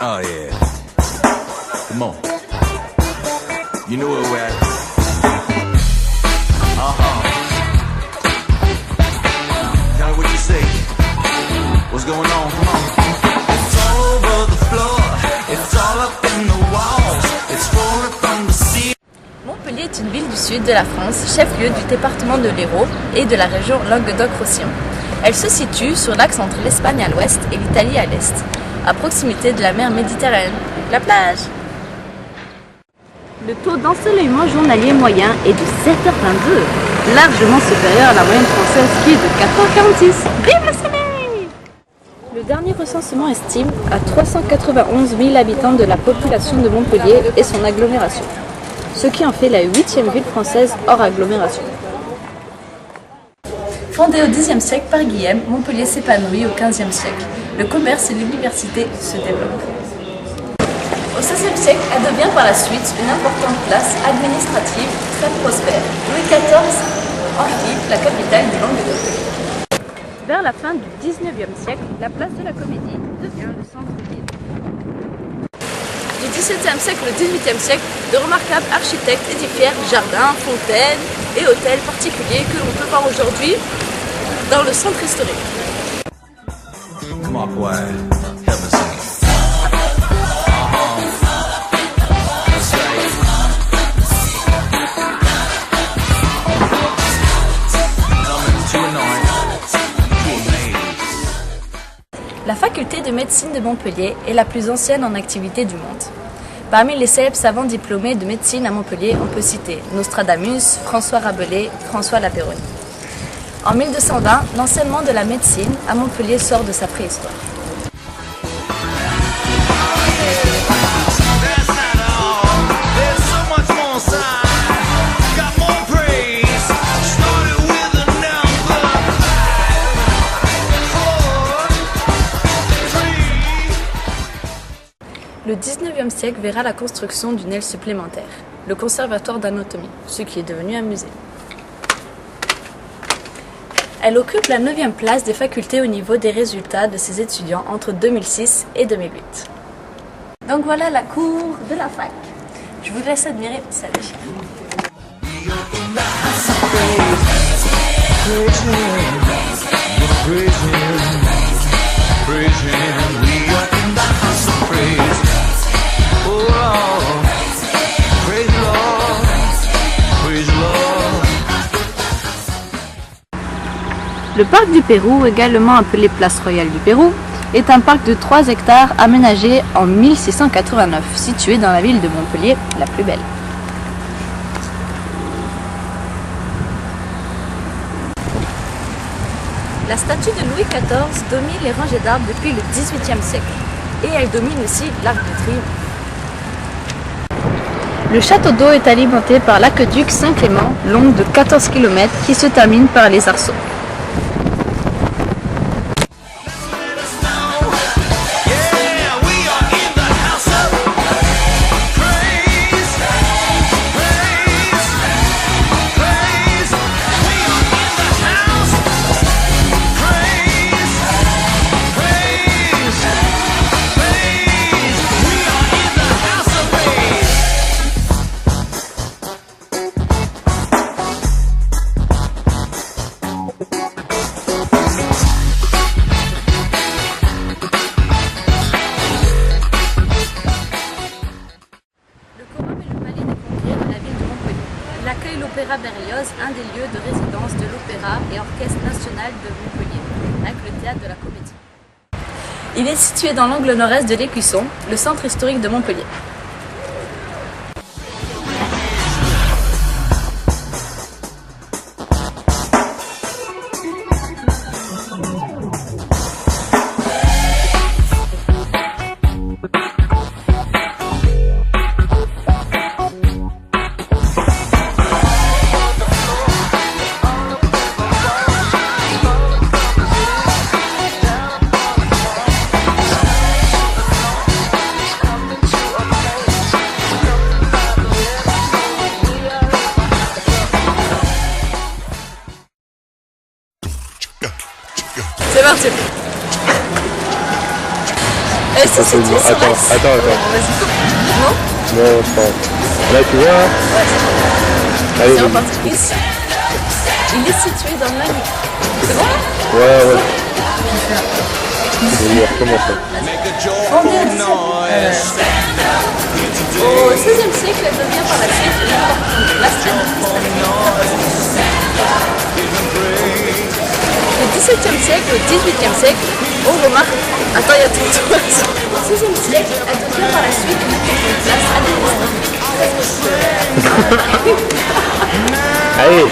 Oh yeah. Come on. You know where we're at. Tell me what you say. What's going on? Come on. It's all over the floor. It's all up in the walls. It's falling from the sea. Montpellier est une ville du sud de la France, chef-lieu du département de l'Hérault et de la région Languedoc-Roussillon. Elle se situe sur l'axe entre l'Espagne à l'ouest et l'Italie à l'est, à proximité de la mer Méditerranée. La plage! Le taux d'ensoleillement journalier moyen est de 7h22, largement supérieur à la moyenne française qui est de 4h46. Vive le soleil! Le dernier recensement estime à 391 000 habitants de la population de Montpellier et son agglomération, ce qui en fait la 8e ville française hors agglomération. Fondée au Xe siècle par Guillaume, Montpellier s'épanouit au XVe siècle. Le commerce et l'université se développent. Au XVIe siècle, elle devient par la suite une importante place administrative très prospère. Louis XIV en fit la capitale du Languedoc. Vers la fin du XIXe siècle, la place de la Comédie devient le centre-ville. Du XVIIe siècle au XVIIIe siècle, de remarquables architectes édifièrent jardins, fontaines et hôtels particuliers que l'on peut voir aujourd'hui dans le centre historique. Come on, boy. Help me sing. That's right. Coming to an art, to a maze. La faculté de médecine de Montpellier est la plus ancienne en activité du monde. Parmi les célèbres savants diplômés de médecine à Montpellier, on peut citer Nostradamus, François Rabelais, François La Péronne. En 1220, l'enseignement de la médecine à Montpellier sort de sa préhistoire. Le XIXe siècle verra la construction d'une aile supplémentaire, le conservatoire d'anatomie, ce qui est devenu un musée. Elle occupe la 9e place des facultés au niveau des résultats de ses étudiants entre 2006 et 2008. Donc voilà la cour de la fac. Je vous laisse admirer sa déchire. Le parc du Pérou, également appelé Place Royale du Pérou, est un parc de 3 hectares aménagé en 1689, situé dans la ville de Montpellier, la plus belle. La statue de Louis XIV domine les rangées d'arbres depuis le XVIIIe siècle et elle domine aussi l'Arc de Triomphe. Le château d'eau est alimenté par l'aqueduc Saint-Clément, long de 14 km, qui se termine par les arceaux. Il accueille l'Opéra Berlioz, un des lieux de résidence de l'Opéra et Orchestre National de Montpellier, avec le théâtre de la Comédie. Il est situé dans l'angle nord-est de l'Écusson, le centre historique de Montpellier. Elle se situe sur Attends. l'axe. Vas-y. Non? Non, attends. Là, tu vois? Allez, C'est vas-y. reparti. Ici. Il est situé dans l'année. C'est bon? Ouais. Je vais recommencer. On est à 17. Au XVIe siècle, elle devient par la suite une importante place administrative. Du XVIIe siècle au XVIIIe siècle, on remarque. Attends, il y a tout. Au XVIe siècle, elle devient par la suite une importante place administrative. Allez.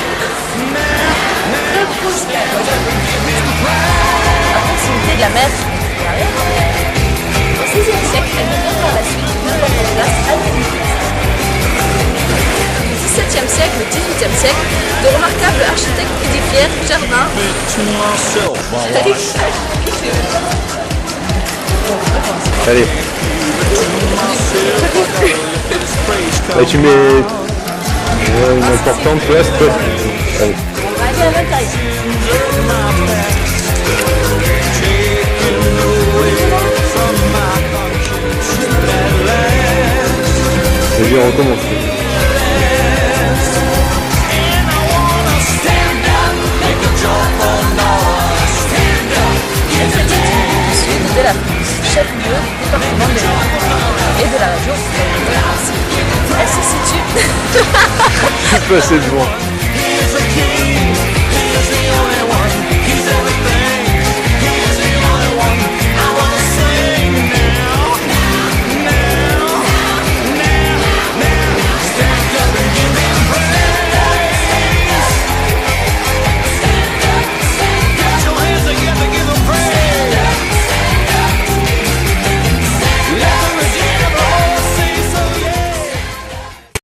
À proximité de la mer. Au XVIe siècle, elle devient par la suite une importante place administrative. Du XVIIe siècle au XVIIIe siècle, de remarquables architectes édifièrent jardins. Allez. Là, tu mets une importante place, toi. Allez. Allez, à l'intérieur. Vas-y, on recommence. Sud de la France, chef-lieu du département de l'Ain et de la région de la France. Elle se situe Je suis passé devant.